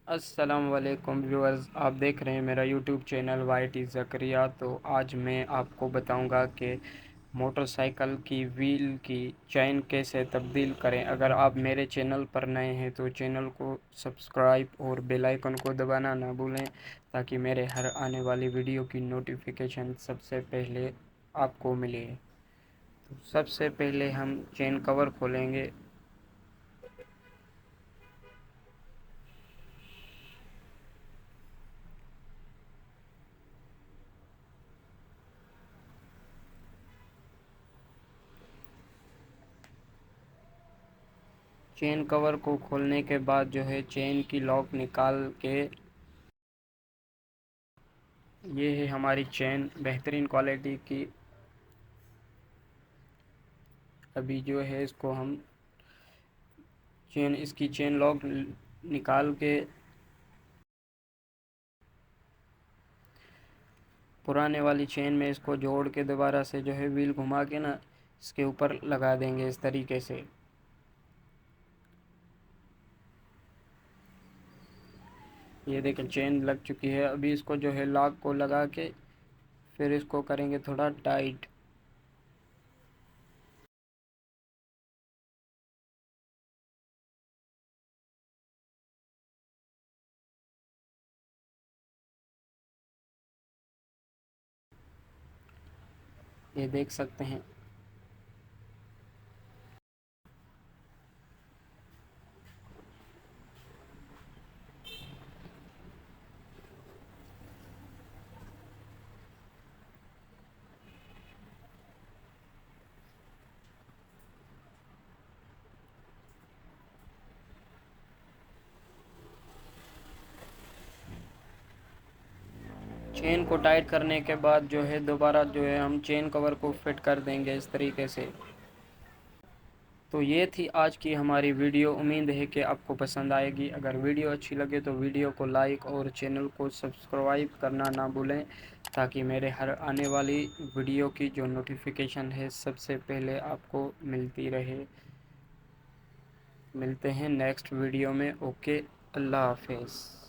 अस्सलाम वालेकुम व्यूअर्स, आप देख रहे हैं मेरा YouTube channel white is Zakaria. तो आज मैं आपको बताऊंगा कि मोटरसाइकिल की व्हील की चैन कैसे तब्दील करें। अगर आप मेरे चैनल पर नए हैं तो चैनल को सब्सक्राइब और बेल आइकन को दबाना ना भूलें, ताकि मेरे हर आने वाली वीडियो की नोटिफिकेशन सबसे पहले आपको मिले। तो सबसे पहले हम चेन कवर खोलेंगे। चेन कवर को खोलने के बाद जो है चेन की लॉक निकाल के, ये है हमारी चेन बेहतरीन क्वालिटी की। अभी जो है इसको हम इसकी चेन लॉक निकाल के पुराने वाली चेन में इसको जोड़ के दोबारा से जो है व्हील घुमा के ना इसके ऊपर लगा देंगे इस तरीके से। ये देखें चेन लग चुकी है। अभी इसको जो है लॉक को लगा के फिर इसको करेंगे थोड़ा टाइट। ये देख सकते हैं। चेन को टाइट करने के बाद जो है दोबारा जो है हम चेन कवर को फिट कर देंगे इस तरीके से। तो ये थी आज की हमारी वीडियो। उम्मीद है कि आपको पसंद आएगी। अगर वीडियो अच्छी लगे तो वीडियो को लाइक और चैनल को सब्सक्राइब करना ना भूलें, ताकि मेरे हर आने वाली वीडियो की जो नोटिफिकेशन है सबसे पहले आपको मिलती रहे। मिलते हैं नेक्स्ट वीडियो में। ओके, अल्लाह हाफिज़।